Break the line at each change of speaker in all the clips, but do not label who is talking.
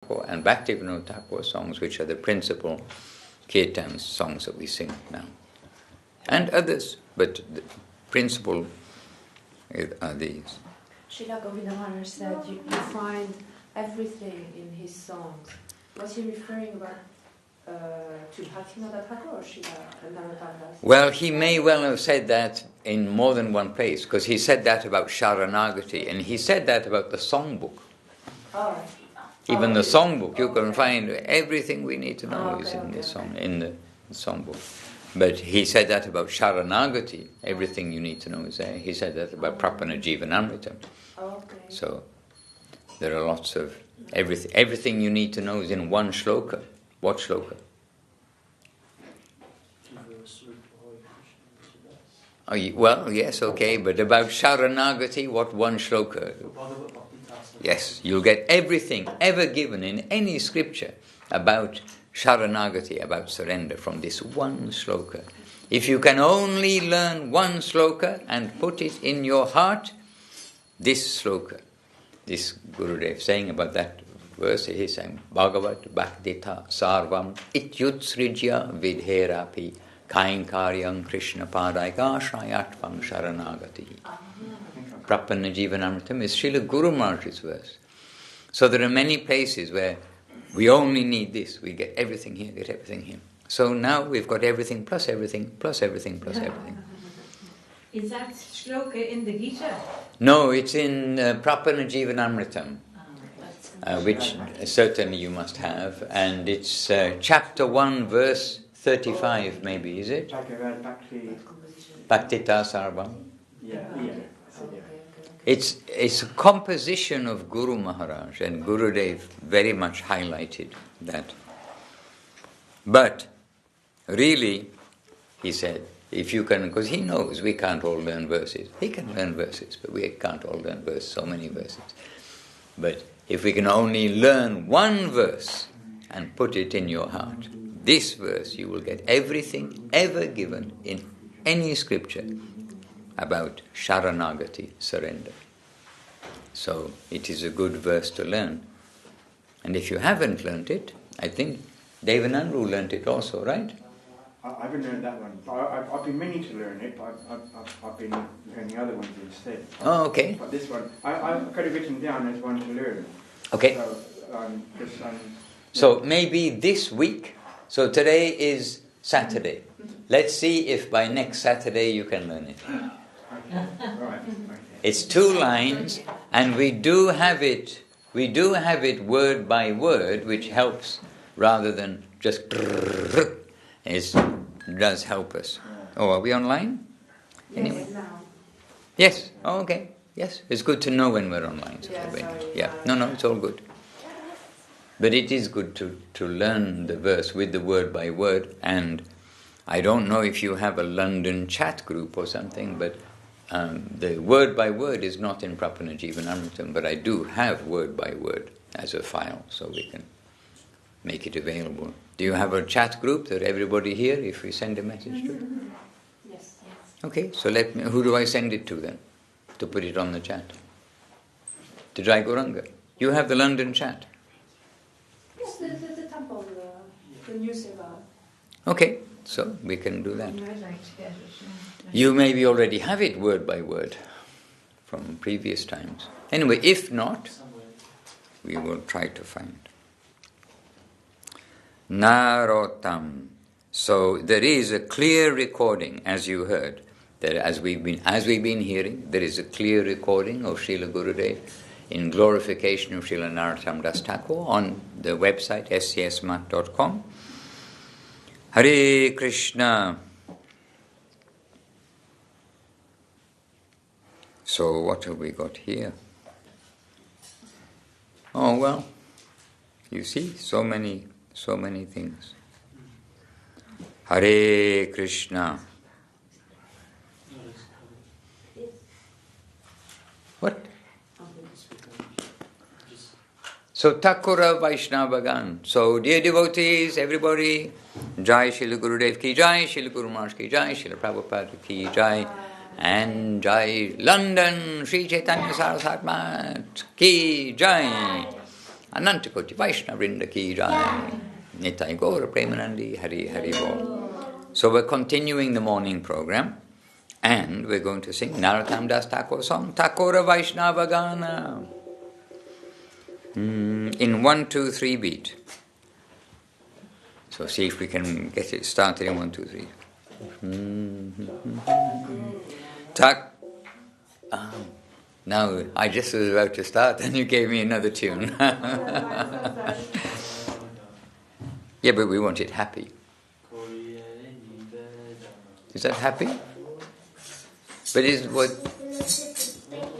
and Bhaktivinoda Thakur songs, which are the principal kirtan songs that we sing now. And others, but the principal are these.
Srila Govinda Maharaj said you find everything in his songs. Was he referring about to Bhaktivinoda Thakur or Srila?
Well, he may well have said that in more than one place, because he said that about Sharanagati, and he said that about the songbook.
Oh.
Even the songbook, you can find everything we need to know is in the song, in the songbook. But he said that about Sharanagati, everything you need to know is there. He said that about Prapana Jivanamrita. So there are lots of everything you need to know is in one shloka. What shloka? Oh, well, yes, okay, but about Sharanagati, what one shloka? Yes, you'll get everything ever given in any scripture about Sharanagati, about surrender, from this one shloka. If you can only learn one shloka and put it in your heart, this shloka, this Gurudev saying about that verse, he's saying, Bhagavat Bhaktita Sarvam Ityutsrijya Vidherapi Kainkaryam Krishna Padaikashrayatvam Sharanagati. Prapana Jivanamritam is Srila Guru Maharaj's verse. So there are many places where we only need this. We get everything here, get everything here. So now we've got everything plus everything plus everything plus everything.
Is that shloka in the Gita?
No, it's in Prapana Jivanamritam, which certainly you must have. And it's chapter 1, verse 35 maybe, is it? Bhaktita Sarvam.
Yeah.
It's a composition of Guru Maharaj, and Gurudev very much highlighted that. But really, he said, if you can, because he knows we can't all learn verses. He can learn verses, but we can't all learn verses, so many verses. But if we can only learn one verse and put it in your heart, this verse, you will get everything ever given in any scripture about Sharanagati, surrender. So it is a good verse to learn. And if you haven't learnt it, I think Devanandu learnt it also, right?
I haven't learned that one. I've been meaning to learn it, but I've been learning other ones instead.
Oh, okay.
But this one, I've got it written down as one to learn.
Okay. So maybe this week, so today is Saturday. Let's see if by next Saturday you can learn it.
Right.
It's 2 lines, and we do have it word by word, which helps rather than just it does help us. Oh, are we online? Anyway. Yes. Oh, okay. Yes. It's good to know when we're online. So yeah. No, it's all good. But it is good to learn the verse with the word by word, and I don't know if you have a London chat group or something, but the word by word is not in Prapana Jivanamritam, but I do have word by word as a file, so we can make it available. Do you have a chat group that everybody here, if we send a message to?
Yes.
Okay, so who do I send it to then, to put it on the chat? To Jai Gauranga. You have the London chat.
Yes, the temple, the new seva.
Okay, so we can do that. You maybe already have it word by word from previous times. Anyway, if not, we will try to find. Narotam. So there is a clear recording, as you heard, that as we've been hearing, there is a clear recording of Srila Gurudev in glorification of Srila Narottam Das Thakur on the website scsmat.com. Hare Krishna. So what have we got here? Oh well, you see, so many things. Hare Krishna. What? So Thakura Vaishnavagan. So dear devotees, everybody, Jai Srila Gurudev ki Jai, Srila Guru Maharaj ki Jai, Srila Prabhupada ki Jai, and Jai London, Sri Chaitanya Saraswati Mat ki Jai. Anantakoti Vaishnavrinda ki jai. Nitai Gaura Premanandi Hari Hari Bol. So we're continuing the morning program, and we're going to sing Narottam Das Thakur song, Thakura Vaishnava Gana. In 1, 2, 3 beat. So see if we can get it started in 1, 2, 3. Now I just was about to start and you gave me another tune. Yeah, but we want it happy. Is that happy? But is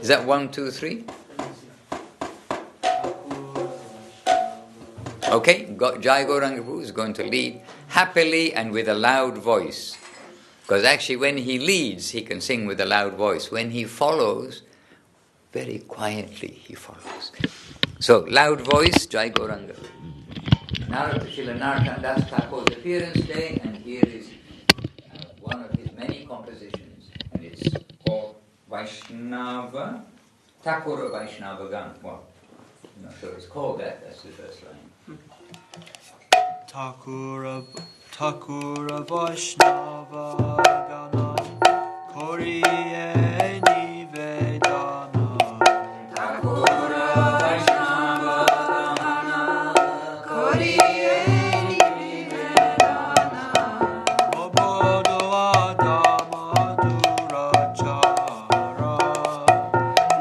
that 1, 2, 3? Okay, Jai Gauranga Prabhu is going to lead happily and with a loud voice. Because actually when he leads, he can sing with a loud voice. When he follows, very quietly he follows. So, loud voice, Jai Gauranga. Srila Narottam Das Thakur's appearance day, and here is one of his many compositions, and it's called Vaishnava, Thakura Vaishnava Gan. Well, I'm not sure it's called that, that's the first line.
Thakura Vaishnava Gana Koriye Nivedana.
Thakura Vaishnava Gana Koriye Nivedana.
Mobodo Adama Durachara.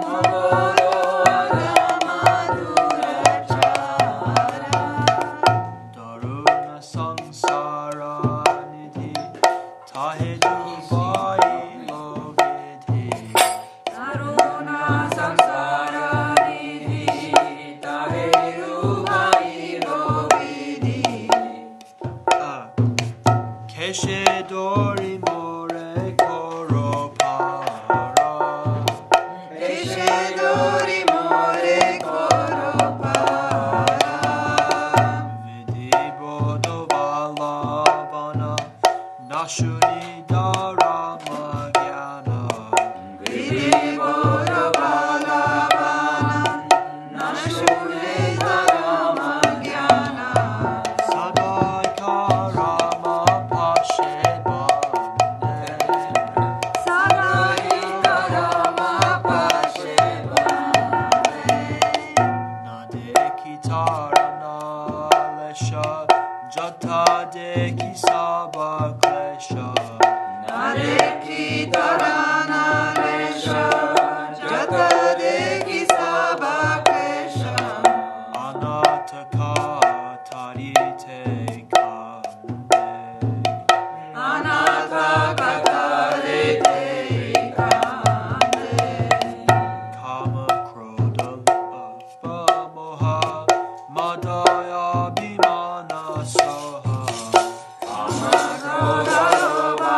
Mobodo Adama Durachara.
Daruna Sansara Nidhi Tahedu Vai Lovidhi.
Daruna Samsara Nidhi Taheru Vai Lovidhi.
Keshe Dori More Koro Para.
Dori More Koro Para.
Vidhi Bodo Valavana Nashuni Dharma Gyana.
Vidhi Bodha Balavana Nashune Dharma Jnana.
Sadai Karama Pashe Bande.
Sadai Karama Pashe Bande.
Nadeki Tarana Lesha Jata Deki Saba Klesha.
Nareki Tarana Lesha Jata Deki Saba Kesha.
Anataka Tarite Kande.
Anata Katarete Kande.
Kama Krodha Lapa Moha Madaya Bhimana Soha.
Amakrodha Loba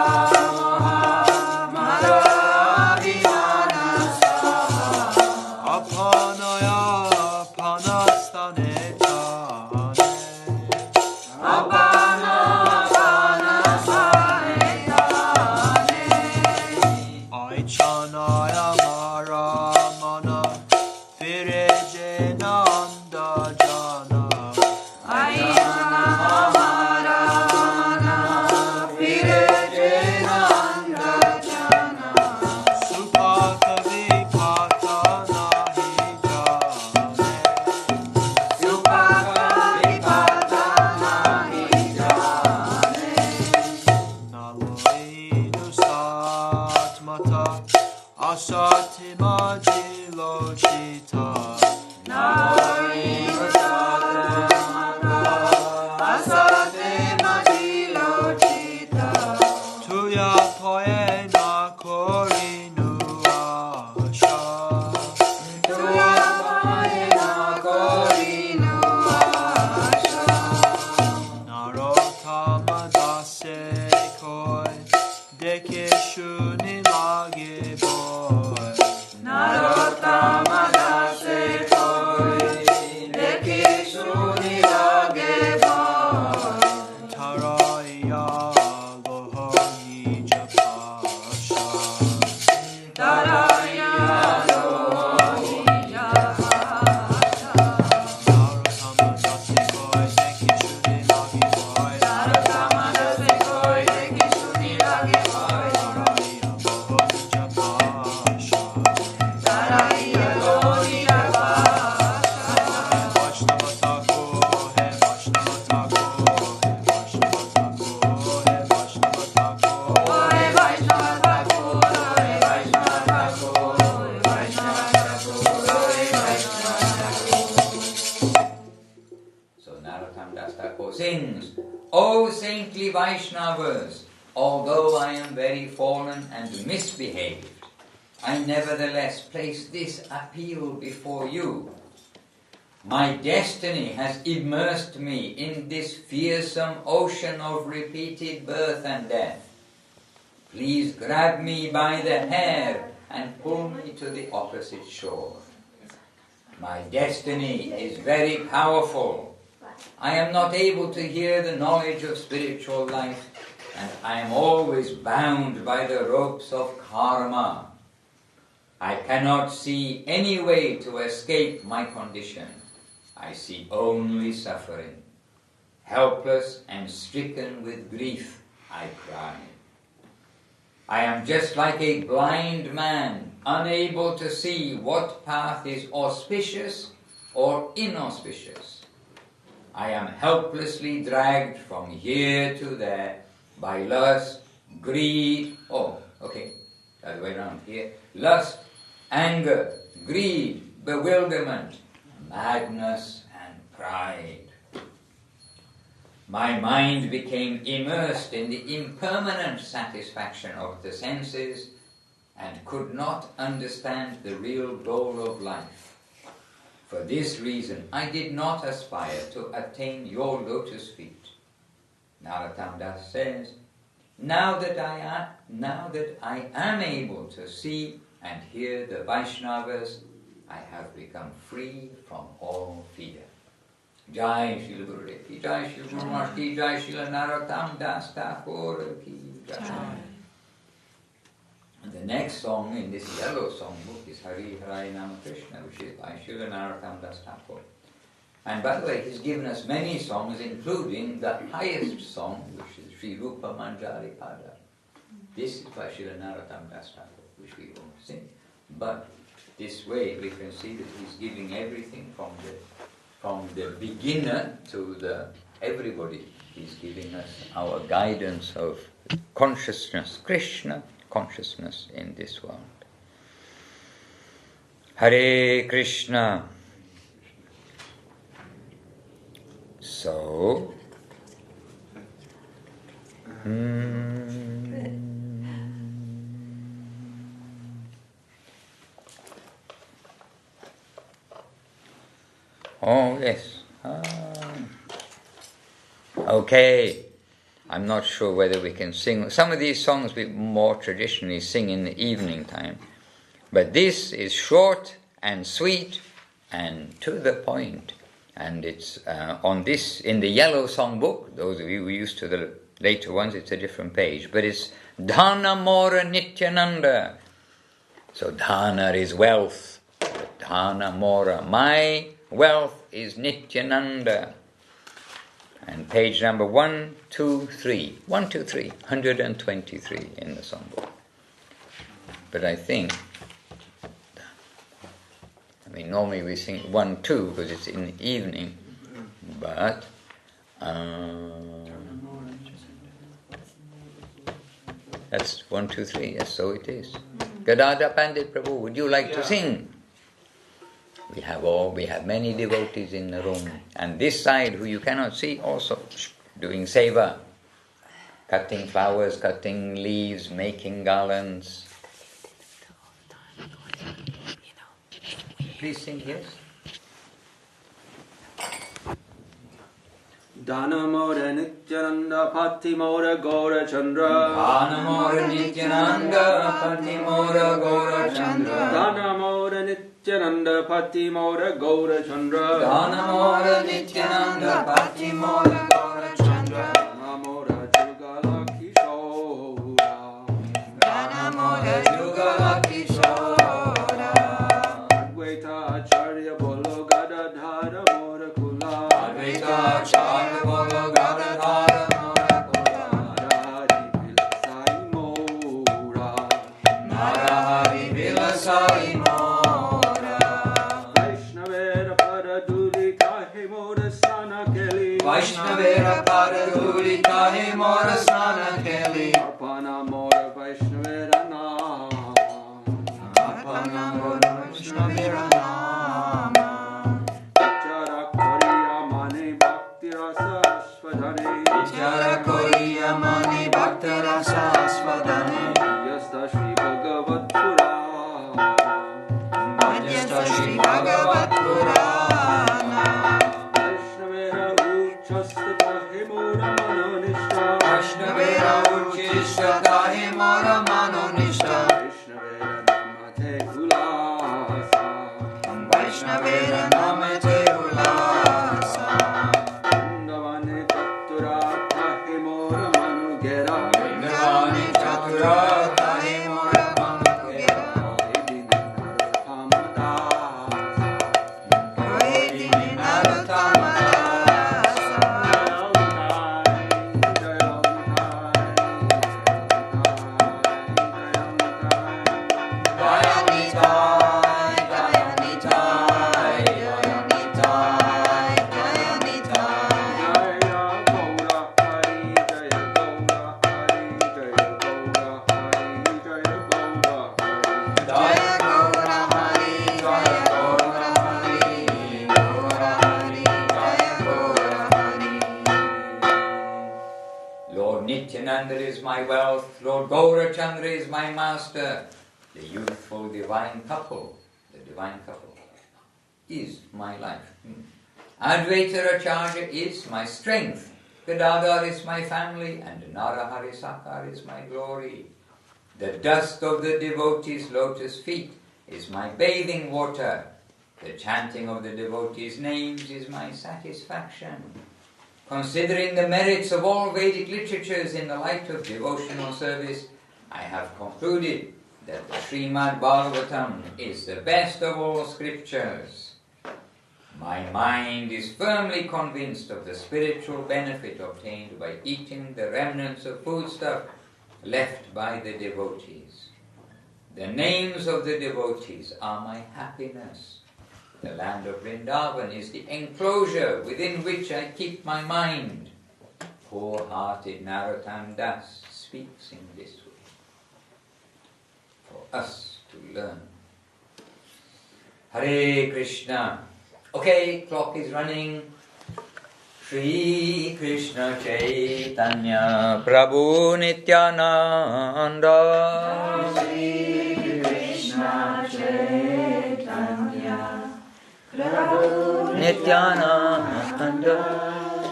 Moha Maya Narottam Das Thakur sings, O saintly Vaishnavas, although I am very fallen and misbehaved, I nevertheless place this appeal before you. My destiny has immersed me in this fearsome ocean of repeated birth and death. Please grab me by the hair and pull me to the opposite shore. My destiny is very powerful. I am not able to hear the knowledge of spiritual life, and I am always bound by the ropes of karma. I cannot see any way to escape my condition. I see only suffering. Helpless and stricken with grief, I cry. I am just like a blind man, unable to see what path is auspicious or inauspicious. I am helplessly dragged from here to there by lust, greed, other way around here, lust, anger, greed, bewilderment, madness and pride. My mind became immersed in the impermanent satisfaction of the senses and could not understand the real goal of life. For this reason, I did not aspire to attain your lotus feet. Narottam Das says, now that I am able to see and hear the Vaishnavas, I have become free from all fear. Jai Srila Gurudev ki Jai, Srila Guru Maharaj ki Jai, Srila Narottam Das Thakur ki Jai. And the next song in this yellow songbook is Hari Hari Nama Krishna, which is by Srila Narottam Das Thakur. And by the way, he's given us many songs, including the highest song, which is Sri Rupa Manjari Pada. This is by Srila Narottam Das Thakur, which we won't sing. But this way we can see that he's giving everything from the beginner to the everybody. He's giving us our guidance of consciousness, Krishna consciousness in this world. Hare Krishna. So, oh yes. Okay. I'm not sure whether we can sing. Some of these songs we more traditionally sing in the evening time. But this is short and sweet and to the point. And it's on this, in the yellow songbook, those of you who are used to the later ones, it's a different page. But it's Dhana Mora Nityananda. So Dhana is wealth. Dhana Mora. My wealth is Nityananda. And page number 123. 123 in the songbook. But I think, normally we sing 1, 2 because it's in the evening, but that's 1, 2, 3. Yes, so it is. Gadada Pandit Prabhu, would you like to sing? We have many devotees in the room, and this side who you cannot see also doing seva, cutting flowers, cutting leaves, making garlands. Please sing, yes.
Dhanamora Nityananda Patimora Gaura Chandra.
Dhanamora Nityananda Patimora Gaura Chandra.
Dhanamora Nityananda Patimora Gaura Chandra.
Dhanamora Nityananda Patimora Gaura Chandra.
Dhanamora Jugala Kishora.
Dhanamora Jugala Kishora.
Advaita Acharya Bolo Gadadhara Mora Kula.
Advaita Acharya Bolo Gadadhara Mora Kula.
Narahari Vilasai Mora.
Narahari Vilasai Mora.
Vaishnavera Paraduli Kahe Mora Sana Keli.
Vaishnavera Paraduli Kahe Mora Sana Keli.
Arpana Mora Vaishnavera Nama.
Arpana Mora Vaishnavera Nama.
Chara Kariya Mane Bhakti Svadhane
Vichara koriya mani bhakta rasa swadhane
Yasta Shri Bhagavat Purana
Madhyastha Shri Bhagavat Purana
Vaishnavera Uchastata Himura Manonishta
Vaishnavera Uchishta Himura Manonishta
Vaishnavera Namate Ulasa
Vaishnavera Namate Ulasa
Vindavane Taturata Himura Manugera
Vindavani Chaturata Himura Manugera Vaidini Narottama
Lord Nityananda is my wealth, Lord Gaurachandra is my master. The youthful divine couple, is my life. Advaita Acharya is my strength, Gadadhar is my family, and Narahari Sakar is my glory. The dust of the devotees' lotus feet is my bathing water. The chanting of the devotees' names is my satisfaction. Considering the merits of all Vedic literatures in the light of devotional service, I have concluded that the Srimad Bhagavatam is the best of all scriptures. My mind is firmly convinced of the spiritual benefit obtained by eating the remnants of foodstuff left by the devotees. The names of the devotees are my happiness. The land of Vrindavan is the enclosure within which I keep my mind. Poor-hearted Narottam Das speaks in this way for us to learn. Hare Krishna. Okay, clock is running. Shri Krishna Chaitanya Prabhu Nityananda.
Shri Krishna Chaitanya Prabhu
Nityananda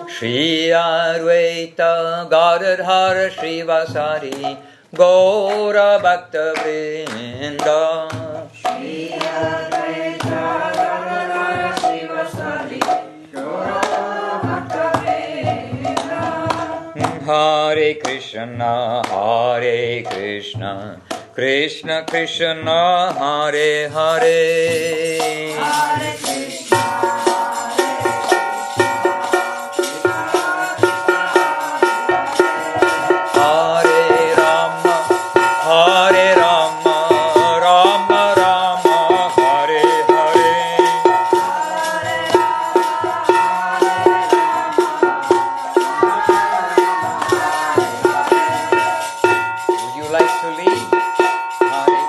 Shri Advaita Gadadhara Srivasari Gaura Bhakta Vrinda
Shri Advaita Gadadhara Srivasari Gaura Bhakta Vrinda
Hare Krishna Krishna Krishna Hare Hare
Hare Krishna
Hare Rama Hare Rama Rama Rama Hare Hare Would you like to lead? Hare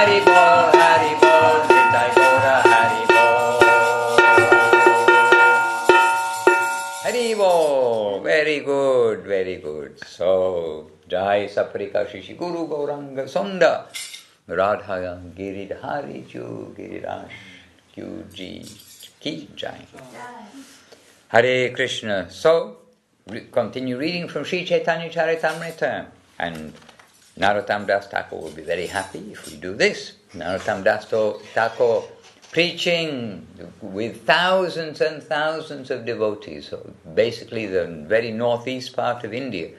Hari Bol, Nitai Gaura Hari Bol. Hari Bol, very good, very good. So, Jai Saprika Shishi Guru Gauranga Sunda, Radha Giridhari Ju Girirash Ju Ji Ki Jai. Hare Krishna. So, continue reading from Sri Chaitanya Charitamrta, and Narottam Das Thakur will be very happy if we do this. Narottam Das Thakur preaching with thousands and thousands of devotees. So basically the very northeast part of India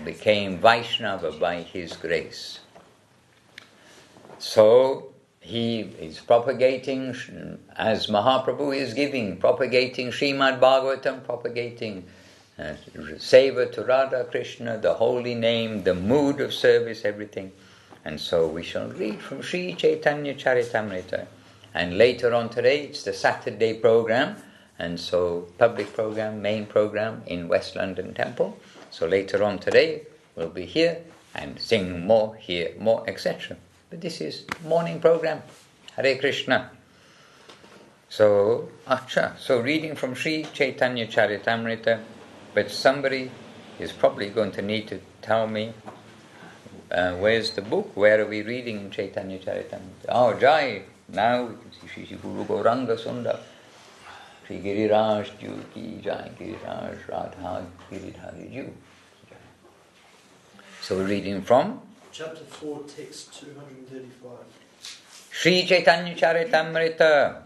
became Vaishnava by his grace. So he is propagating, as Mahaprabhu is giving, propagating Srimad Bhagavatam, propagating Seva to Radha Krishna, the holy name, the mood of service, everything. And so we shall read from Sri Chaitanya Charitamrta. And later on today, it's the Saturday program, and so public program, main program in West London Temple. So later on today, we'll be here and sing more, hear more, etc. But this is morning program. Hare Krishna. So, so reading from Sri Chaitanya Charitamrta, but somebody is probably going to need to tell me where's the book, where are we reading in Chaitanya Charitamrta? Oh, Jai, now we can see Shri Guru Gauranga Sunda, Shri Giriraj Ju Ki Jai, Giriraj Radha Giridhari Ju. So we're reading from
Chapter 4, text 235.
Sri Chaitanya Charitamrta,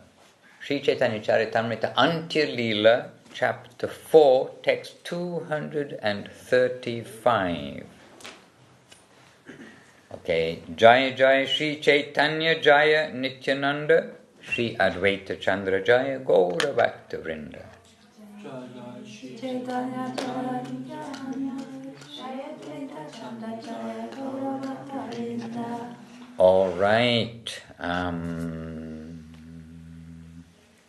Sri Chaitanya Charitamrta Antya Leela, chapter 4, text 235. Okay, Jaya Jaya Sri Chaitanya Jaya Nityananda, Sri Advaita Chandra Jaya Gaura Bhakta Vrinda.
Chaitanya Jaya Advaita Chandra Jaya Gaura Bhakta Vrinda.
All right.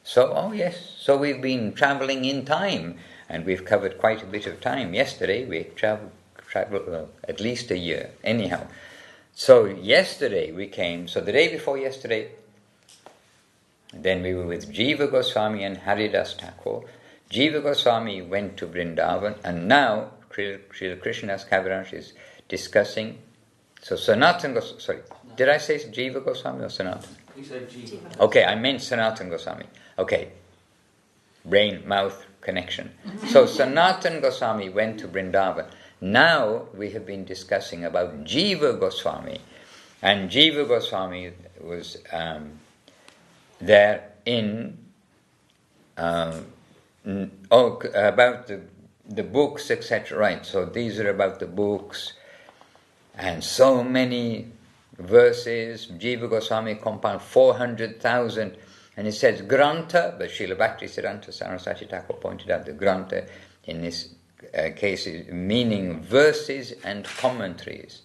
So we've been traveling in time, and we've covered quite a bit of time. Yesterday we traveled at least a year. Anyhow, so yesterday we came. So the day before yesterday, then we were with Jiva Goswami and Haridas Thakur. Jiva Goswami went to Vrindavan, and now Srila Krishnadas Kaviraj is discussing. So Sanatan Goswami, sorry, did I say Jiva Goswami or Sanatan?
You said Jiva.
Okay, I meant Sanatan Goswami. Okay, brain, mouth connection. So Sanatan Goswami went to Vrindavan. Now we have been discussing about Jiva Goswami. And Jiva Goswami was there in about the books, etc. Right, so these are about the books, and so many verses. Jiva Goswami compiled 400,000, and it says Grantha, but Srila Bhaktisiddhanta Saraswati Thakur pointed out the Grantha in this case is meaning verses and commentaries.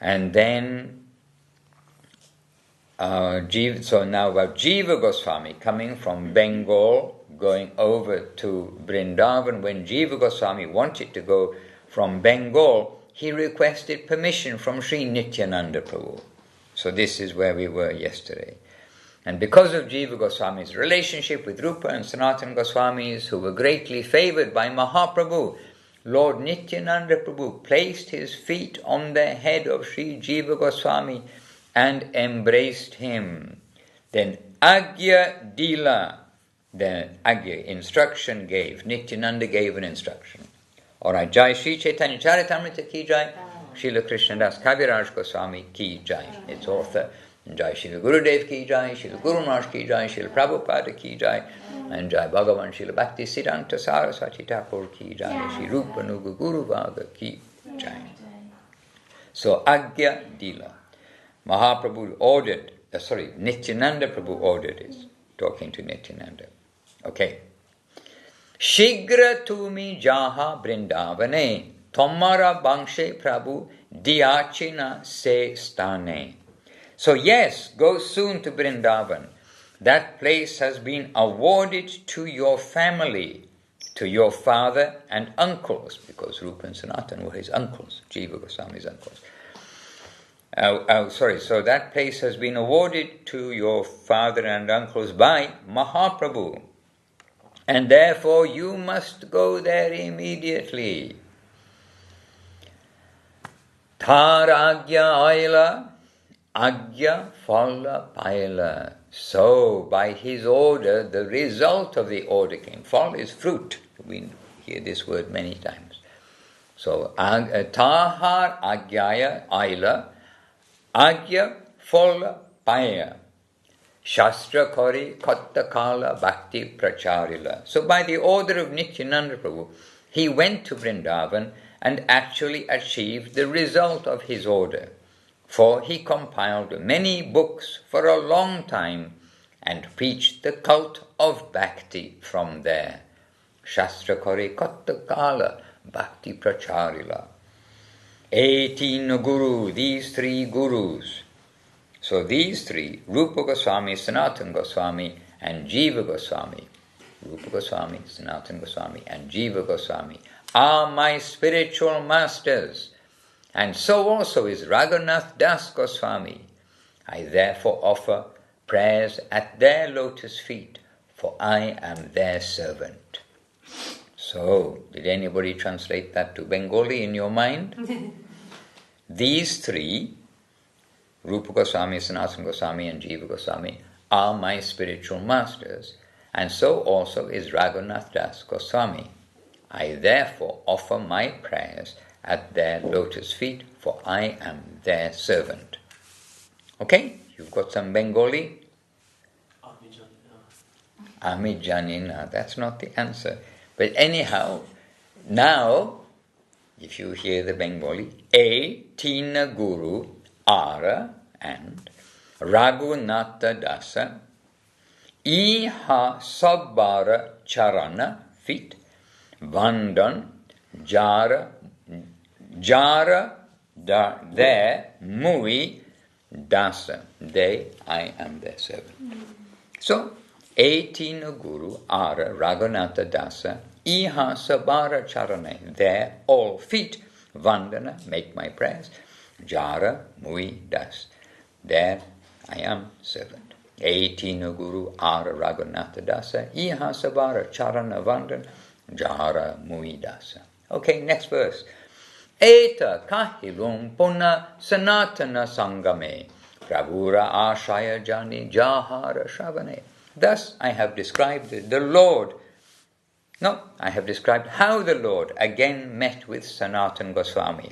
And then so now about Jiva Goswami coming from Bengal, going over to Vrindavan. When Jiva Goswami wanted to go from Bengal, he requested permission from Sri Nityananda Prabhu. So this is where we were yesterday. And because of Jiva Goswami's relationship with Rupa and Sanatana Goswamis, who were greatly favored by Mahaprabhu, Lord Nityananda Prabhu placed his feet on the head of Sri Jiva Goswami and embraced him. Then Agya Dila, the Agya, instruction gave. Nityananda gave an instruction. Alright, Jai Sri Chaitanya Charitamrta ki Jai, Srila Krishnadas Kaviraj Goswami ki Jai, its author. Jai Srila Gurudev ki Jai, Srila Guru Maharaj ki Jai, Srila Prabhupada ki Jai, and Jai Bhagavan Srila Bhaktisiddhanta Saraswati Thakur ki Jai, Sri Rupa Nuga Guru Vaga ki Jai. So Agya Dila. Mahaprabhu ordered, Nityananda Prabhu ordered is talking to Nityananda. Okay. Shigra tumi jaha Vrindavane, Tomara Bangshe Prabhu Diachina se stane. So yes, go soon to Vrindavan. That place has been awarded to your family, to your father and uncles, because Rupa and Sanatan were his uncles, Jiva Goswami's uncles. So that place has been awarded to your father and uncles by Mahaprabhu. And therefore you must go there immediately. Tar agya aila, agya phala paila. So by his order, the result of the order came. Phal is fruit. We hear this word many times. So tahar agyaya aila, agya phala paya. Shastra Kori Kattakala Bhakti Pracharila. So by the order of Nityananda Prabhu, he went to Vrindavan and actually achieved the result of his order. For he compiled many books for a long time and preached the cult of Bhakti from there. Shastra Kori Kattakala Bhakti Pracharila. 18 Guru, these 3 Gurus. So these 3, Rupa Goswami, Sanatana Goswami, and Jiva Goswami, Rupa Goswami, Sanatana Goswami, and Jiva Goswami, are my spiritual masters. And so also is Raghunath Das Goswami. I therefore offer prayers at their lotus feet, for I am their servant. So, did anybody translate that to Bengali in your mind? These 3, Rupa Goswami, Sanatana Goswami, and Jiva Goswami, are my spiritual masters, and so also is Raghunath Das Goswami. I therefore offer my prayers at their lotus feet, for I am their servant. Okay, you've got some Bengali? Ami Janina, that's not the answer. But anyhow, now, if you hear the Bengali, Tina Guru, Ara and Raghunatha Dasa, Iha Sabbara Charana, feet, Vandan, Jara, there, Mui, Dasa, they, I am their servant. So, 18 Guru, Ara, Raghunatha Dasa, Iha Sabbara Charana, there, all feet, Vandana, make my prayers, Jara, Mui, Das. There I am servant. 18 Guru, Ara, Raghunatha Dasa, Iha Sabara, Charana, Vandan, Jara, Mui, Dasa. Okay, next verse. Eta kahilum puna sanatana sangame, Prabhura ashaya jani jahara shavane. Thus I have described the Lord. No, I have described how the Lord again met with Sanatana Goswami.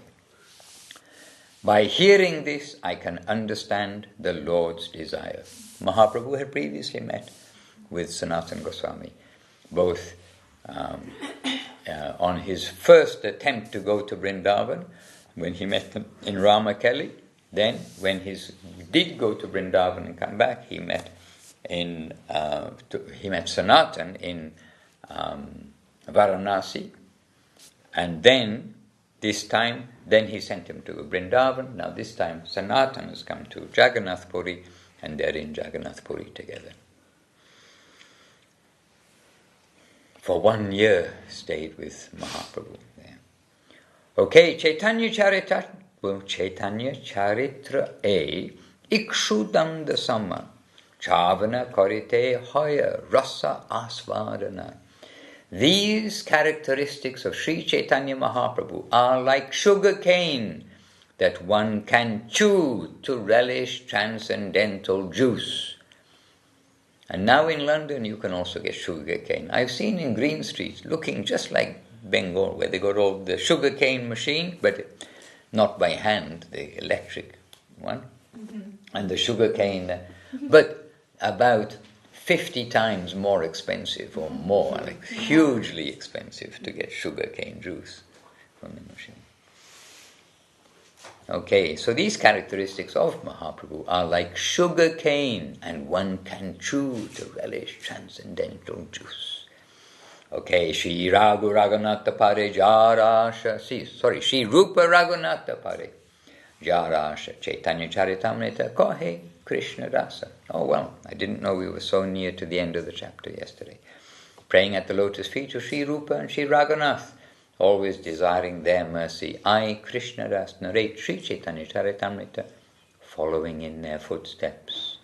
By hearing this, I can understand the Lord's desire. Mahaprabhu had previously met with Sanatana Goswami, both on his first attempt to go to Vrindavan, when he met them in Ramakeli. Then, when he did go to Vrindavan and come back, he met Sanatan in Varanasi, and then this time, then he sent him to Vrindavan. Now this time, Sanatan has come to Jagannath Puri, and they're in Jagannath Puri together. For 1 year, stayed with Mahaprabhu there. Okay, Chaitanya Charitra A, Ikshudanda Sama, Chavana Korite Hoya, Rasa Asvadana. These characteristics of Sri Chaitanya Mahaprabhu are like sugar cane that one can chew to relish transcendental juice. And now in London you can also get sugar cane. I've seen in Green Street, looking just like Bengal, where they got all the sugar cane machine, but not by hand, the electric one, and the sugar cane, but about 50 times more expensive or more, like hugely expensive to get sugar cane juice from the machine. Okay, so these characteristics of Mahaprabhu are like sugar cane, and one can chew to relish transcendental juice. Okay, Shri Raghunatha Pare Jarasha, Shri Rupa Raghunatha Pare Jarasha Chaitanya Charitamrta Kohe Krishna Rasa. Oh well, I didn't know we were so near to the end of the chapter yesterday. Praying at the lotus feet of Shri Rupa and Shri Raghunath, always desiring their mercy. I, Krishna Das, narrate Sri Chaitanya Charitamrita following in their footsteps.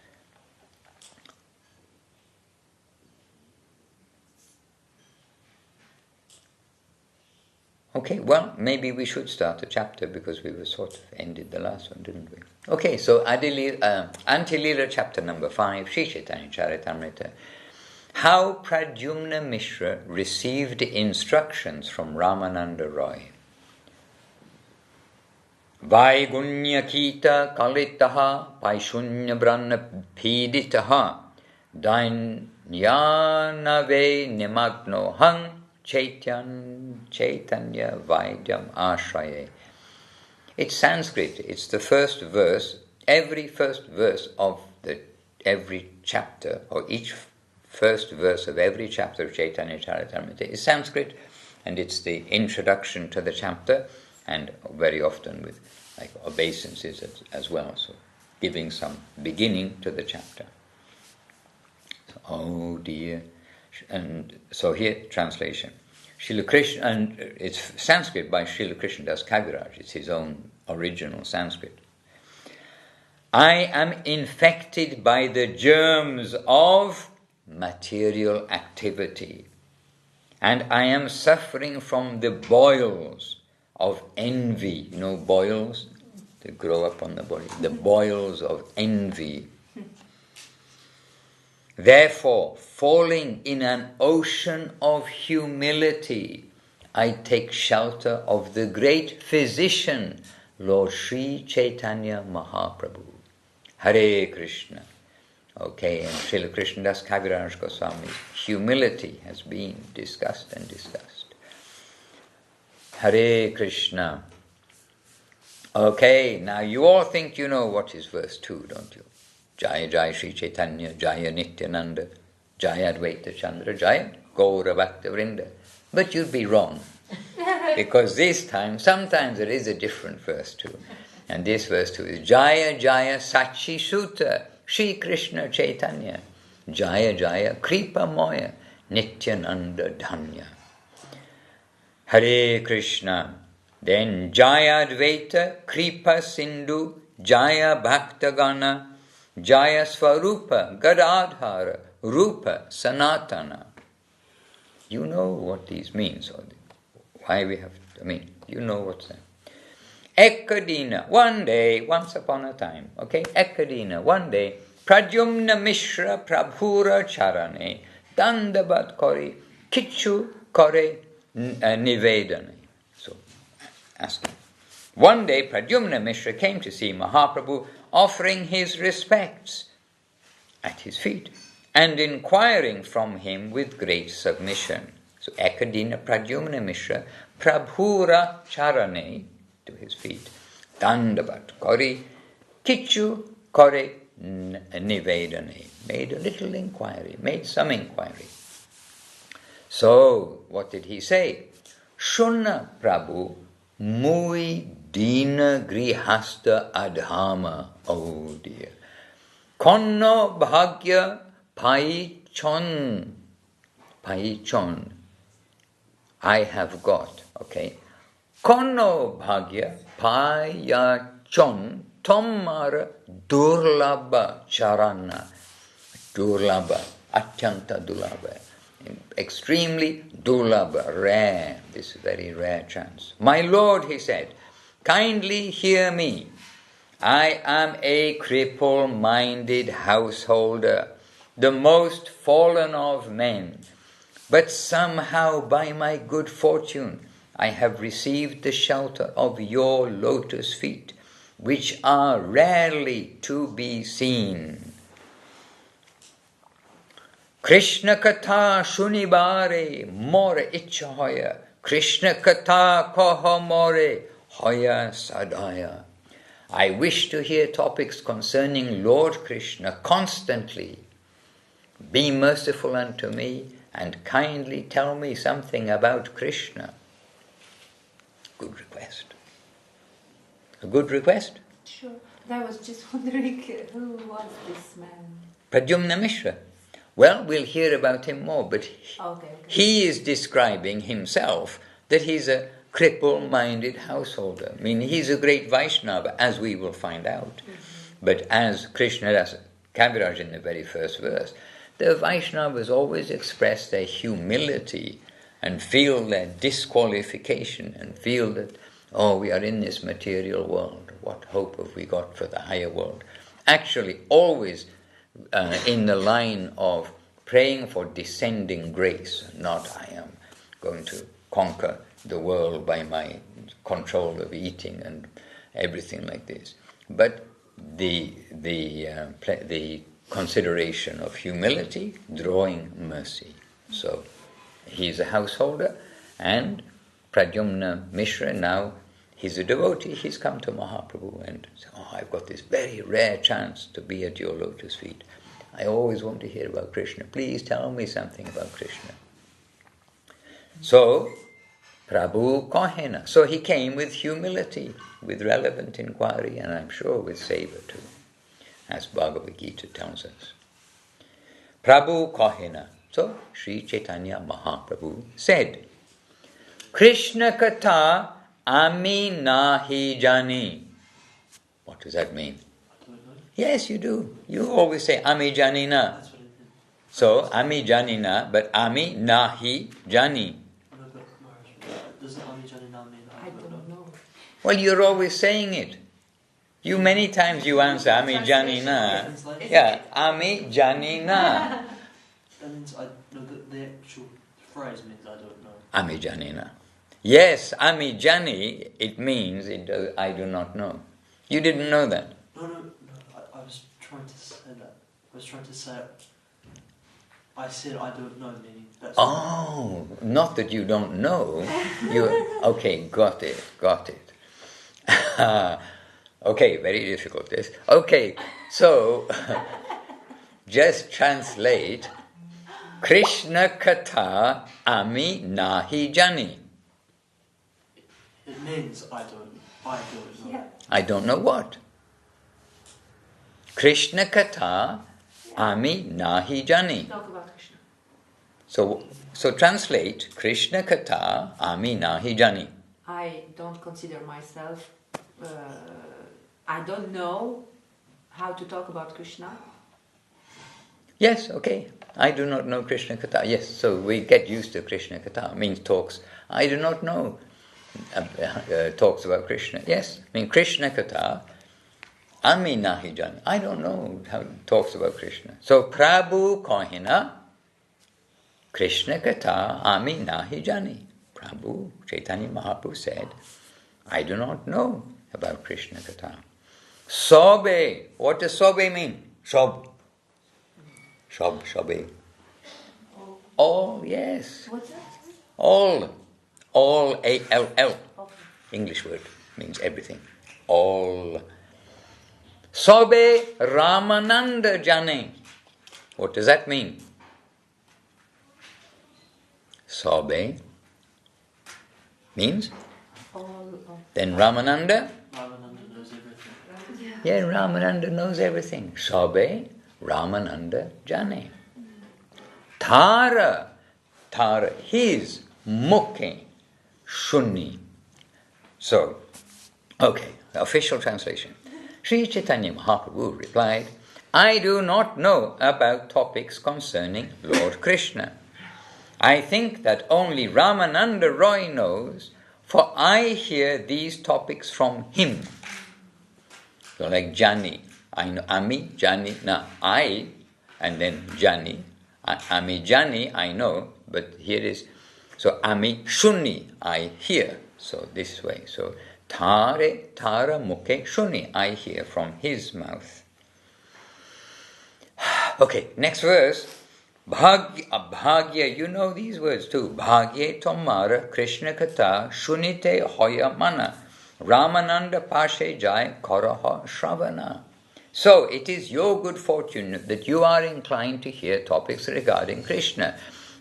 Okay, well, maybe we should start the chapter because we were sort of ended the last one, didn't we? Okay, so Antilila chapter number 5, Sri Chaitanya Charitamrta. How Pradyumna Mishra received instructions from Ramananda Roy. Vaigunya Kita Kalitaha Paishunya Brahna Piditaha Dainyanave Nimagno Hang Chaitanya Vaidyam Ashraye. It's Sanskrit. It's the first verse. Every first verse of every chapter, or each first verse of every chapter of Chaitanya Charitamrita is Sanskrit, and it's the introduction to the chapter, and very often with like obeisances as well, so giving some beginning to the chapter. So, oh dear. And so here, translation. Srila Krishna, and it's Sanskrit by Srila Krishnadas Kaviraj. It's his own original Sanskrit. I am infected by the germs of material activity, and I am suffering from the boils of envy. You know boils? They grow up on the body. The boils of envy. Therefore, falling in an ocean of humility, I take shelter of the great physician, Lord Sri Chaitanya Mahaprabhu. Hare Krishna. Okay, and Srila Krishnadas Kaviraj Goswami's humility has been discussed and discussed. Hare Krishna. Okay, now you all think you know what is verse 2, don't you? Jaya Jaya Sri Chaitanya, Jaya Nityananda, Jaya Advaita Chandra, Jaya Gaura Bhakta Vrinda. But you'd be wrong. Because this time, sometimes there is a different verse 2. And this verse 2 is Jaya Jaya Sachi Sutta, Sri Krishna Chaitanya, Jaya Jaya Kripa Moya, Nityananda Dhanya. Hare Krishna. Then Jaya Advaita, Kripa Sindhu, Jaya Bhaktagana, Jaya Swarupa, Gadadhara, Rupa, Sanatana. You know what these mean, so why we have to, you know what's that. Ekadina, one day, once upon a time, okay, Ekadina, one day, Pradyumna Mishra Prabhura Charane, Dandabat Kori, Kichu Kore Nivedane. So, asking. One day, Pradyumna Mishra came to see Mahaprabhu, offering his respects at his feet and inquiring from him with great submission. So, Ekadina Pradyumna Mishra Prabhura Charane, to his feet, Dandavat Kori, Kichu Kore Nivedane, made a little inquiry, made some inquiry. So, what did he say? Shunna Prabhu Mui Dina Grihasta Adhama. Oh dear. Konno Bhagya Paichon. Paichon. I have got, okay. Konno Bhagya Payachon Tomar Durlabha Charana. Durlabha, Atyanta Durlabha. Extremely durlabha, rare. This is very rare chance. My Lord, he said, kindly hear me. I am a cripple-minded householder, the most fallen of men. But somehow, by my good fortune, I have received the shelter of your lotus feet, which are rarely to be seen. Krishna Katha Shunibare More Icha Hoya. Krishna Katha Koha More Hoya Sadaya. I wish to hear topics concerning Lord Krishna constantly. Be merciful unto me and kindly tell me something about Krishna. Good request. A good request?
Sure. I was just wondering who was this man?
Pradyumna Mishra. Well, we'll hear about him more, but he is describing himself that he's a cripple-minded householder. I mean, he's a great Vaishnava, as we will find out.
Mm-hmm.
But as Krishna does, Kaviraj in the very first verse, the Vaishnavas always express their humility and feel their disqualification and feel that, oh, we are in this material world. What hope have we got for the higher world? Actually, always in the line of praying for descending grace, not I am going to conquer the world by my control of eating and everything like this. But the consideration of humility, drawing mercy. So he's a householder, and Pradyumna Mishra, now he's a devotee, he's come to Mahaprabhu and said, oh, I've got this very rare chance to be at your lotus feet. I always want to hear about Krishna. Please tell me something about Krishna. So, Prabhu Kohena. So he came with humility, with relevant inquiry, and I'm sure with savor too, as Bhagavad Gita tells us. Prabhu Kohena. So, Sri Chaitanya Mahaprabhu said, Krishna Katha Ami Nahi Jani. What does that mean? Yes, you do. You always say Ami Janina.
That's what it is.
So, Ami Janina, but Ami Nahi Jani.
No, but Maharaj, doesn't Ami Janina mean
I don't know.
Well, you're always saying it. You many times you answer Ami Janina.
Translation.
Yeah, Ami Janina.
That means the actual phrase means I don't know.
Ami Janina. Yes, Ami Jani, it means I do not know. You didn't know that.
No, I was trying to say that. I was trying to say, I said I don't know, meaning that's...
Oh, not that you don't know. Okay, got it. Okay, very difficult this. Okay, so just translate Krishna Katha Ami Nahi Jani.
It means I don't know.
Yeah.
I don't know what. Krishna Katha Ami Nahi Jani.
Talk about Krishna.
So translate Krishna Katha Ami Nahi Jani.
I don't consider myself, I don't know how to talk about Krishna.
Yes, okay. I do not know Krishna Katha. Yes, so we get used to Krishna Katha. Means talks. I do not know talks about Krishna. Yes, I mean Krishna Katha Ami Nahi Jani. I don't know how it talks about Krishna. So Prabhu Kohina Krishna Katha Ami Nahi Jani. Prabhu Chaitanya Mahaprabhu said, I do not know about Krishna Katha. Sobe. What does sobe mean? Sob. Sobe. All, yes.
What's that?
All, A-L-L.
Okay.
English word, means everything. All. Sobe Ramananda Jane. What does that mean? Sobe means?
All of
Then Ramananda?
Ramananda knows everything.
Yeah, Ramananda knows everything. Sobe Ramananda Jane. Tara, his, mukhe, shunni. So, okay, the official translation. Sri Chaitanya Mahaprabhu replied, I do not know about topics concerning Lord Krishna. I think that only Ramananda Roy knows, for I hear these topics from him. So like Jani, I know Ami, Jani, I, and then Jani. Ami Jani, I know, but here is, so Ami Shuni, I hear. So this way, so Tara Mukhe Shuni, I hear from his mouth. Okay, next verse. Bhagya, you know these words too. Bhagye Tomara Krishna Katha Shunite Hoya Mana Ramananda Pashe Jai Karaha Shravana. So it is your good fortune that you are inclined to hear topics regarding Krishna.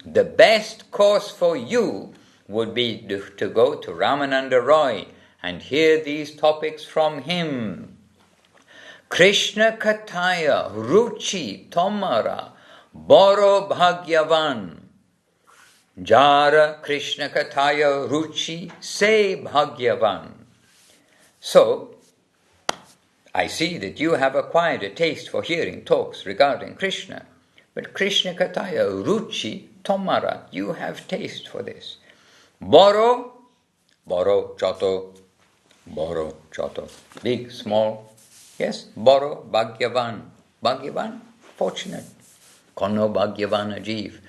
The best course for you would be to go to Ramananda Roy and hear these topics from him. Krishna Kathaya Ruchi Tomara Boro Bhagyavan Jara Krishna Kathaya Ruchi Se Bhagyavan. So, I see that you have acquired a taste for hearing talks regarding Krishna. But Krishna Kataya Ruchi Tomara, you have taste for this. Boro, Choto, big, small, yes, Boro, Bhagyavan, fortunate. Kono Bhagyavan Ajiv,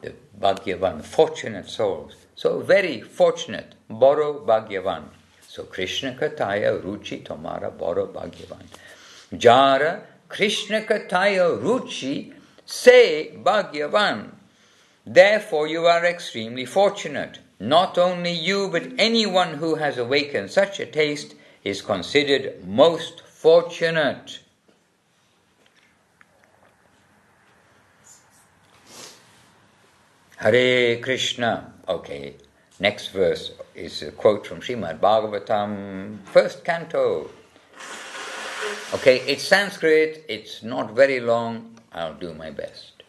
the Bhagyavan, fortunate souls. So very fortunate, Boro Bhagyavan. So Krishna Kataya Ruchi Tomara Boro Bhagyavan. Jara Krishna Kataya Ruchi say Bhagyavan. Therefore you are extremely fortunate. Not only you, but anyone who has awakened such a taste is considered most fortunate. Hare Krishna. Okay, next verse is a quote from Srimad Bhagavatam, first canto. Okay, it's Sanskrit, it's not very long, I'll do my best.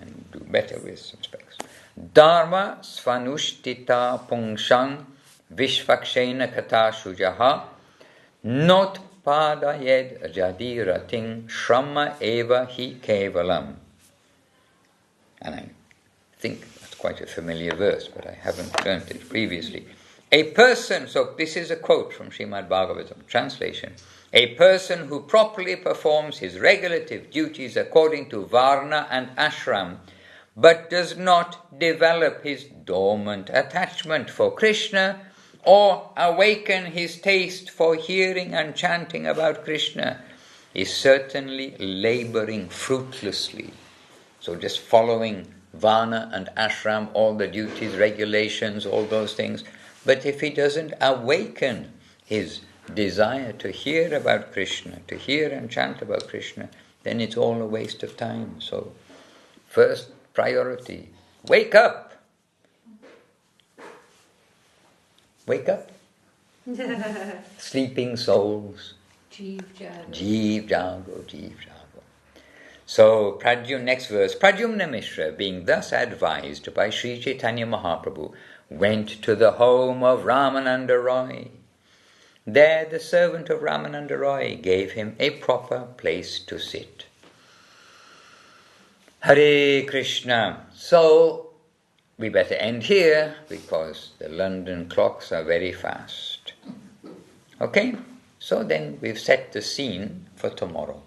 And do better with some specs. Dharma svanushtita pungshang vishvakshena kata shujaha not padayed jadirating shrama eva hi kevalam. And I think that's quite a familiar verse, but I haven't learnt it previously. A person, so this is a quote from Srimad Bhagavatam, translation. A person who properly performs his regulative duties according to Varna and Ashram, but does not develop his dormant attachment for Krishna or awaken his taste for hearing and chanting about Krishna, is certainly laboring fruitlessly. So just following Varna and Ashram, all the duties, regulations, all those things. But if he doesn't awaken his desire to hear about Krishna, to hear and chant about Krishna, then it's all a waste of time. So first priority, wake up. Wake up. Sleeping souls.
Jeev Jago.
Jeev Jago, Jeev Jago. So, next verse, Pradyumna Mishra, being thus advised by Sri Chaitanya Mahaprabhu, went to the home of Ramananda Roy. There the servant of Ramananda Roy gave him a proper place to sit. Hare Krishna. So, we better end here because the London clocks are very fast. Okay? So then we've set the scene for tomorrow.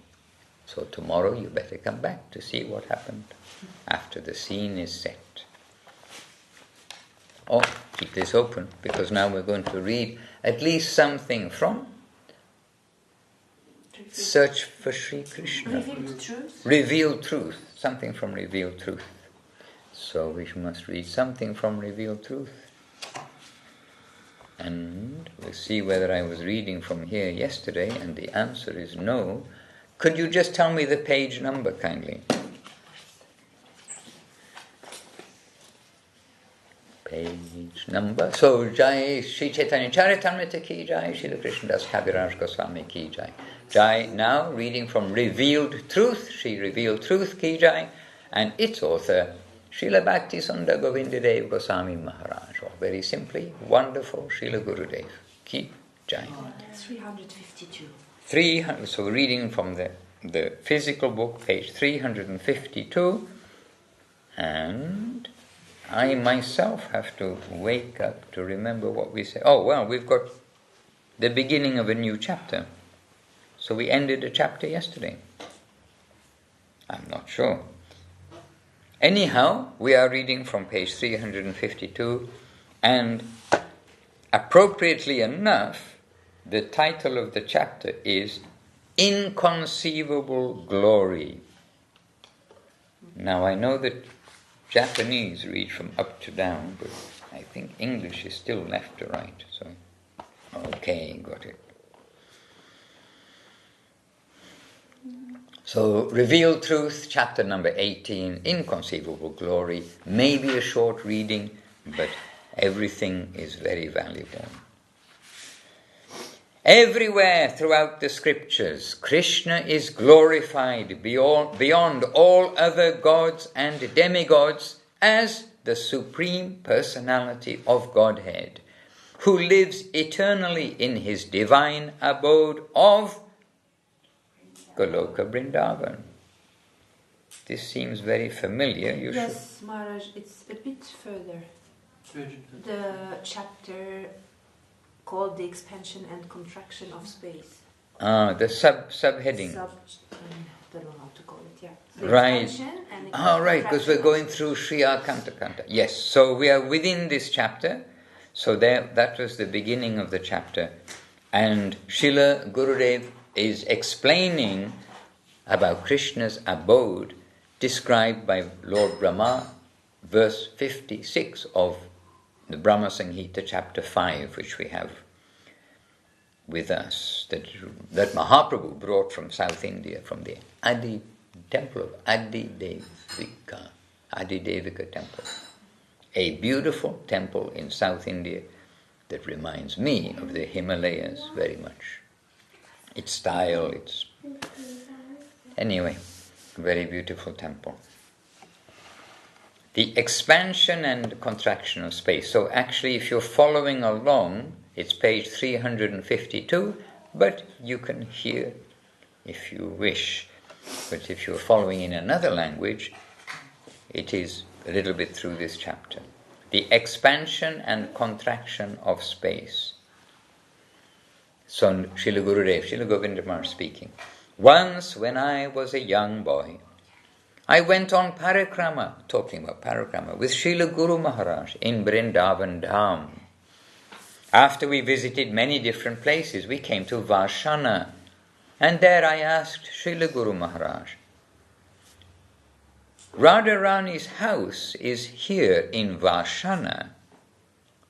So tomorrow you better come back to see what happened after the scene is set. Oh, keep this open because now we're going to read at least something from Search for Sri Krishna.
Revealed Truth.
Revealed Truth. Something from Revealed Truth. So we must read something from Revealed Truth. And we'll see whether I was reading from here yesterday, and the answer is no. Could you just tell me the page number kindly? Page number. So, Jai Sri Chaitanya Charitamrta ki Jai, Srila Krishnadas Kaviraj Goswami ki Jai. Jai, now reading from Revealed Truth, Sri Revealed Truth ki Jai, and its author, Srila Bhaktisunda Govindadev Goswami Maharaj. Or very simply, wonderful Srila Gurudev ki Jai.
352.
300, so reading from the physical book, page 352, and I myself have to wake up to remember what we say. Oh, well, we've got the beginning of a new chapter. So we ended a chapter yesterday. I'm not sure. Anyhow, we are reading from page 352, and appropriately enough, the title of the chapter is Inconceivable Glory. Now I know that Japanese read from up to down, but I think English is still left to right. So, okay, got it. So, Revealed Truth, chapter number 18, Inconceivable Glory, may be a short reading, but everything is very valuable. Everywhere throughout the scriptures, Krishna is glorified beyond all other gods and demigods as the Supreme Personality of Godhead, who lives eternally in his divine abode of Goloka Vrindavan. This seems very familiar.
Yes, Maharaj, it's a bit further.
350.
The chapter called The Expansion and Contraction of Space.
The subheading.
Don't know how to call it, yeah. The
Right.
expansion and
Right, because we're going through Shriya Kanta Kanta. Yes, so we are within this chapter. So that was the beginning of the chapter. And Srila Gurudev is explaining about Krishna's abode described by Lord Brahma, verse 56 of the Brahma Samhita, chapter 5, which we have with us, that Mahaprabhu brought from South India, from the temple of Adidevika temple. A beautiful temple in South India that reminds me of the Himalayas very much. Its style, anyway, very beautiful temple. The expansion and contraction of space. So actually, if you're following along, it's page 352, but you can hear if you wish. But if you're following in another language, it is a little bit through this chapter. The expansion and contraction of space. So Srila Gurudev, Srila Govinda Maharaj speaking. Once when I was a young boy, I went on parikrama, talking about parikrama, with Srila Guru Maharaj in Vrindavan Dham. After we visited many different places, we came to Varshana. And there I asked Srila Guru Maharaj, Radharani's house is here in Varshana,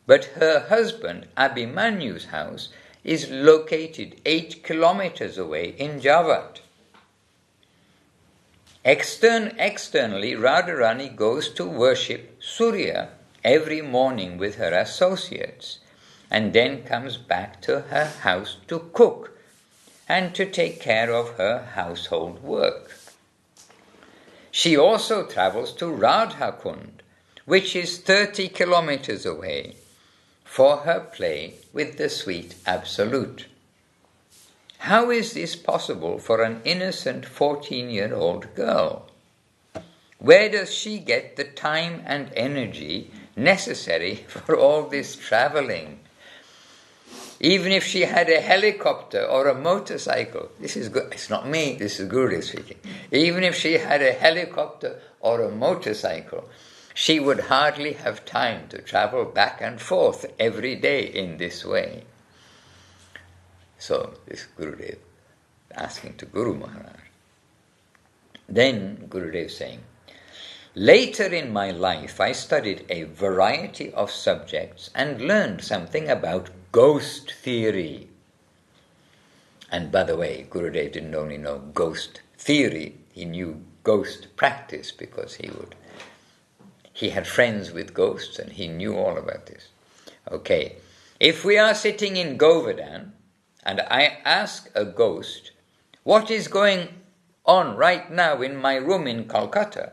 but her husband Abhimanyu's house is located 8 kilometers away in Javat. Externally, Radharani goes to worship Surya every morning with her associates and then comes back to her house to cook and to take care of her household work. She also travels to Radhakund, which is 30 kilometers away, for her play with the sweet Absolute. How is this possible for an innocent 14-year-old girl? Where does she get the time and energy necessary for all this traveling? Even if she had a helicopter or a motorcycle, this is good. It's not me, this is Gurudev speaking. Even if she had a helicopter or a motorcycle, she would hardly have time to travel back and forth every day in this way. So this Gurudev asking to Guru Maharaj. Then Gurudev saying, later in my life I studied a variety of subjects and learned something about ghost theory. And by the way, Gurudev didn't only know ghost theory, he knew ghost practice because he had friends with ghosts and he knew all about this. Okay, if we are sitting in Govardhan and I ask a ghost, what is going on right now in my room in Calcutta?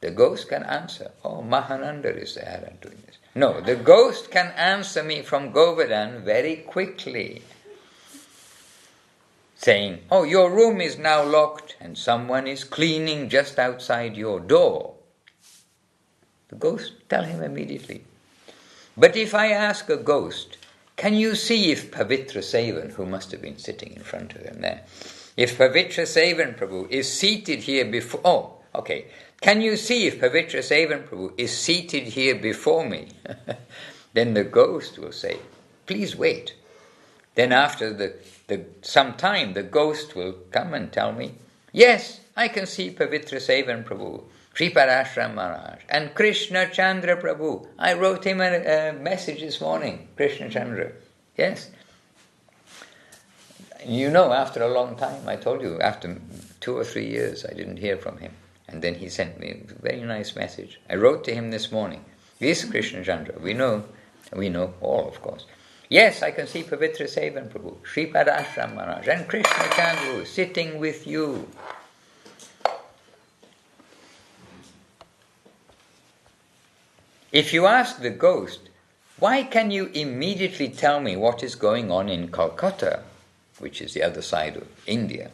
The ghost can answer, oh, Mahananda is there and doing this. No, the ghost can answer me from Govardhan very quickly, saying, oh, your room is now locked and someone is cleaning just outside your door. The ghost tell him immediately. But if I ask a ghost, can you see if Pavitra Sevan, who must have been sitting in front of him there, if Pavitra Sevan Prabhu is seated here before, can you see if Pavitra Sevan Prabhu is seated here before me? Then the ghost will say, please wait. Then after some time, the ghost will come and tell me, yes, I can see Pavitra Sevan Prabhu, Srila Maharaj, and Krishna Chandra Prabhu. I wrote him a message this morning, Krishna Chandra. Yes. You know, after a long time, I told you, after 2 or 3 years, I didn't hear from him. And then he sent me a very nice message. I wrote to him this morning, this Krishna Chandra, we know all, of course. Yes, I can see Pavitra Sevan Prabhu, Srila Maharaj, and Krishna Chandra sitting with you. If you ask the ghost, why can you immediately tell me what is going on in Calcutta, which is the other side of India,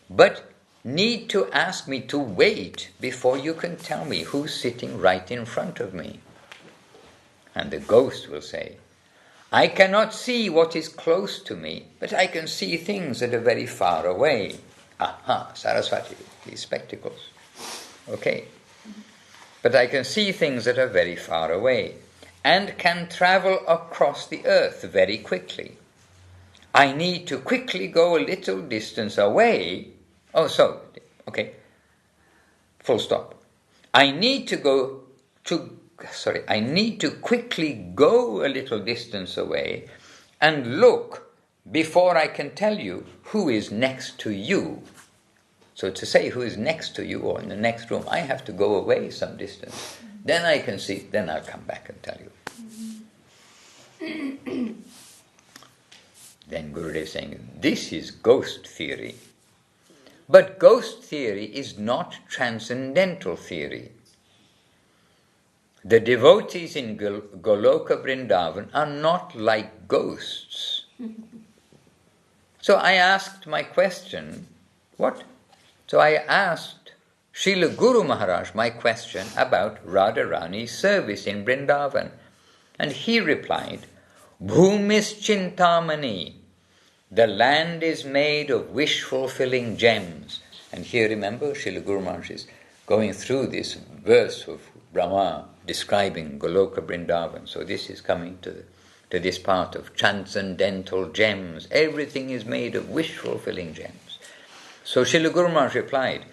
but need to ask me to wait before you can tell me who's sitting right in front of me? And the ghost will say, I cannot see what is close to me, but I can see things that are very far away. Aha, Saraswati, these spectacles. Okay. But I can see things that are very far away and can travel across the earth very quickly. I need to quickly go a little distance away. Full stop. I need to quickly go a little distance away and look before I can tell you who is next to you. So to say who is next to you or in the next room, I have to go away some distance. Then I can see, then I'll come back and tell you. Then Gurudev is saying, this is ghost theory. But ghost theory is not transcendental theory. The devotees in Goloka Vrindavan are not like ghosts. So I asked my question, what? So I asked Srila Guru Maharaj my question about Radharani's service in Vrindavan. And he replied, Bhumis Chintamani, the land is made of wish-fulfilling gems. And here, remember, Srila Guru Maharaj is going through this verse of Brahma describing Goloka Vrindavan. So this is coming to this part of transcendental gems. Everything is made of wish-fulfilling gems. So Srila Guru Maharaj replied,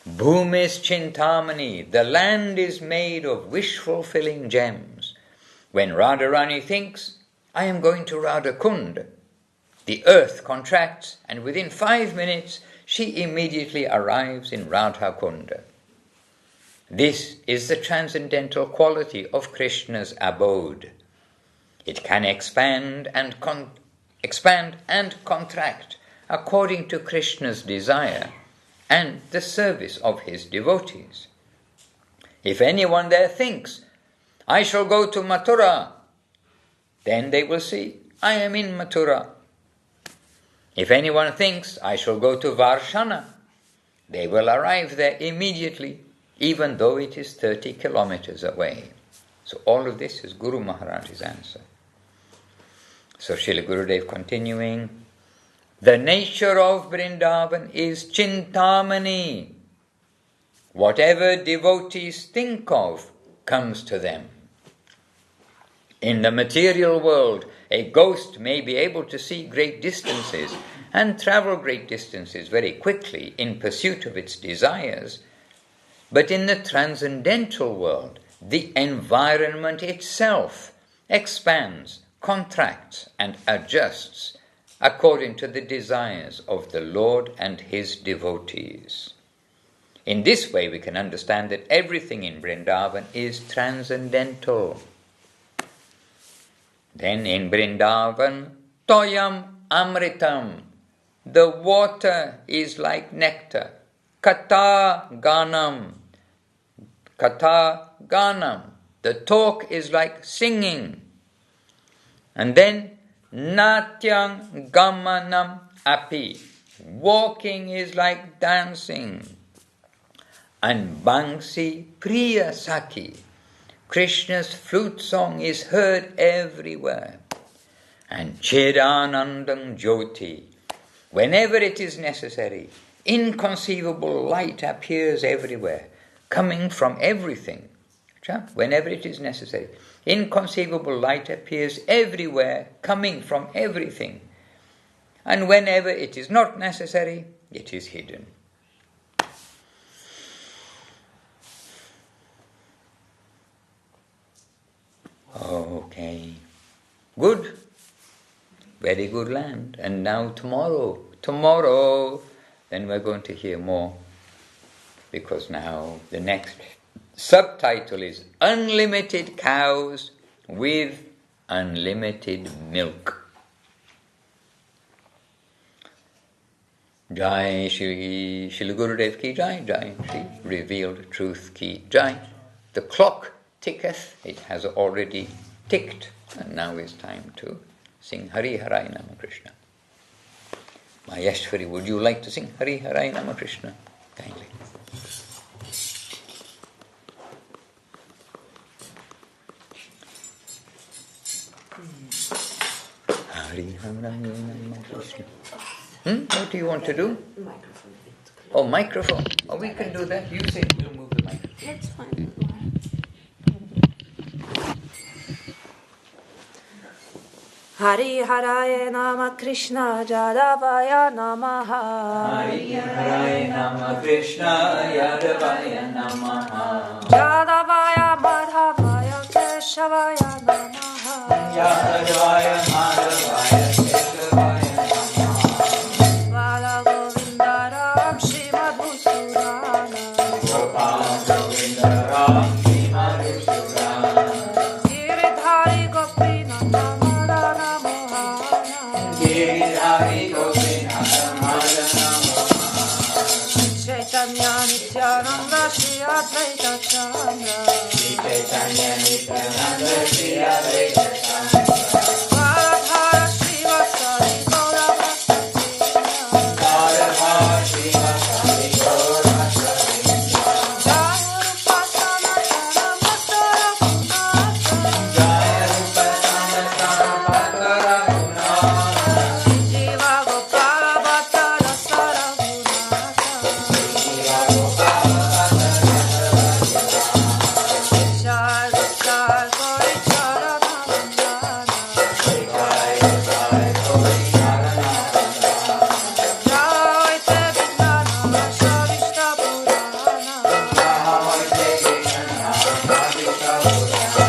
Bhumis Chintamani, the land is made of wish-fulfilling gems. When Radharani thinks, I am going to Radhakund, the earth contracts, and within 5 minutes, she immediately arrives in Radhakunda. This is the transcendental quality of Krishna's abode. It can expand and contract according to Krishna's desire and the service of his devotees. If anyone there thinks, I shall go to Mathura, then they will see, I am in Mathura. If anyone thinks, I shall go to Varshana, they will arrive there immediately, even though it is 30 kilometers away. So all of this is Guru Maharaj's answer. So Srila Gurudev continuing, the nature of Vrindavan is Chintamani. Whatever devotees think of comes to them. In the material world, a ghost may be able to see great distances and travel great distances very quickly in pursuit of its desires. But in the transcendental world, the environment itself expands, contracts, and adjusts according to the desires of the Lord and his devotees. In this way, we can understand that everything in Vrindavan is transcendental. Then in Vrindavan, Toyam Amritam, the water is like nectar. Katha Ganam, the talk is like singing. And then Natyang Gamanam Api, walking is like dancing. And Bangsi Priya Saki, Krishna's flute song is heard everywhere. And Chidanandam Jyoti, whenever it is necessary, inconceivable light appears everywhere, coming from everything. Whenever it is necessary, inconceivable light appears everywhere, coming from everything. And whenever it is not necessary, it is hidden. Okay. Good. Very good land. And now tomorrow, then we're going to hear more. Because now the next subtitle is Unlimited Cows with Unlimited Milk. Jai Shri Gurudev Ki Jai, Jai Shri Revealed Truth Ki Jai. The clock ticketh, it has already ticked And now it's time to sing Hari Harai Nama Krishna. Maheshwari, would you like to sing Hari Harai Nama Krishna? Kindly. Hari Harai Nama Krishna. What do you want to do?
Microphone.
Oh, microphone. Oh, we can do that. You say we'll move the microphone.
That's fine. Hari Haraya Nama Krishna Jadavaya Namaha.
Hari Harai Nama Krishna Yadavaya Namaha.
Jadavaya Madhavaya Keshavaya Namaha.
Yadavaya Madhavaya Keshavaya Namaha.
Bala Govindaram Shri Madhusudan.
Gopal Govinda Ram Shri Madhusudan.
Giridhari Gopinanda Madana Mohana.
Giridhari Gopinanda Madana Mohana.
Chaitanya Nityananda Shri Advaita Chandra.
Chaitanya Nityananda Shri Advaita Chandra.
Radhara Srivasadi Gaura Bhattacharya.
Radha Shri Vasari Gaura Bhattacharya.
Jaya Rupa Sanatana Bhatta Raghunatha.
Jaya Rupa Sanatana Bhatta Raghunatha.
Jiva Gopala Bhatta Rasa Raghunatha.
Jiva Gopala Bhatta Rasa Raghunatha.
Jai Jai Gauri Charana Vandana.
Jai Jai Gauri Charana Vandana.
Jai Te Vijnana Shavishta Purana.
Namaste Krishna Bhavita Purana.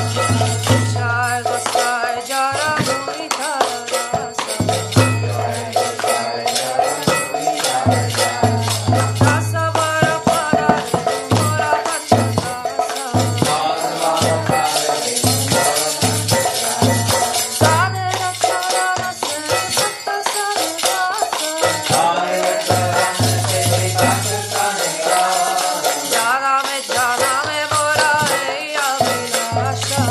Jai Gosai Jara Gauri Rasa.
Jai Jai Jai Jai
Rasa Vara Pada Mora Panchadasa. Sade Rakshana Se Bhatta Sarvasa. Jana me Mora Rei Abhilasha.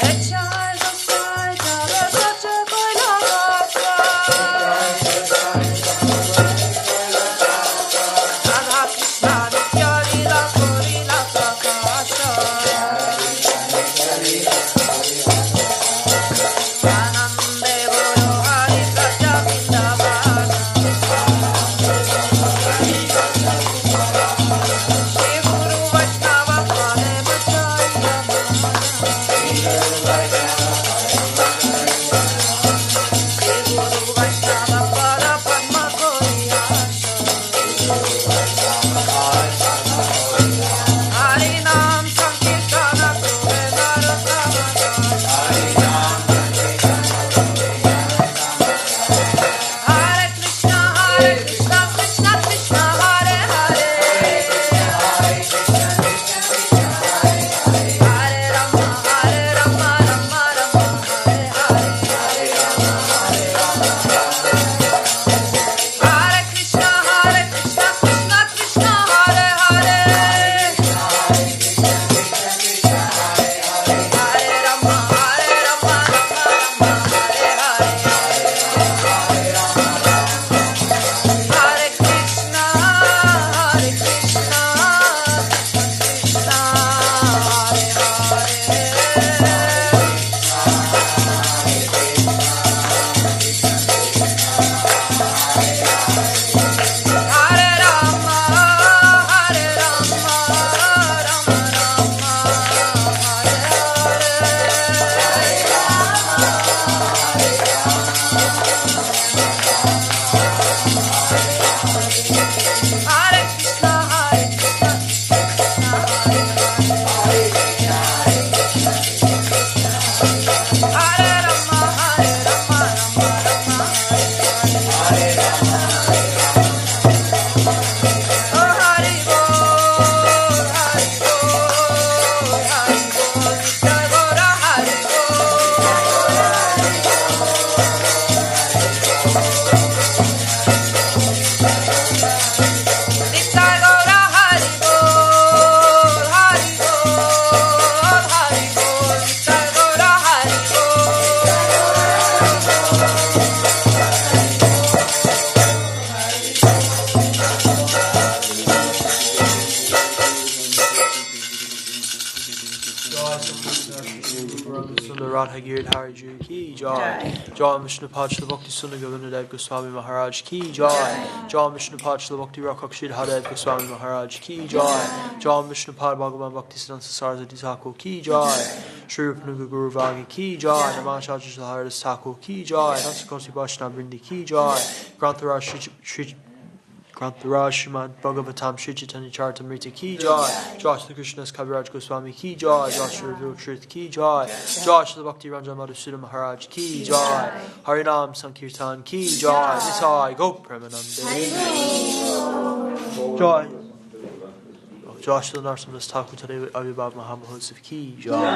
Echai Gosai Jara Sacha Koila Rasa. Radha Krishna Nitya Lila Korila Prakasha. Ananda
Giridhari Ji Ki Jai. Jai Vishnupad Srila Bhakti Sutta Govindadev Goswami Maharaj Ki Jai. Jai Vishnupad Srila Bhakti Rakshak Shridhadev Goswami Maharaj Ki Jai. Jai Vishnupad Bhagavan Bhakti Siddhanta Saraswati Thakur Ki Jai. Shri Rupanuga Guru Vagi Ki Jai. Namacharya Haridas Thakur Ki Jai. Nasakosi Vaishnava Brindi Ki Jai. Grantaraj Srimad Bhagavatam Shri Chaitanya Charitamrta Ki Jai. Jai Shri Krishna's Kaviraj Goswami Ki Jai. Jai Shri Rupanuga Ki Jai. Jai Shri Bhakti Ranjan Madhusudan Maharaj Ki Jai. Harinam Sankirtan Ki Jai. Nisai Go Premanande. Jai. Jai Shri Narsamdas Thakur Today Avibhav Mahamahotsav Ki Jai.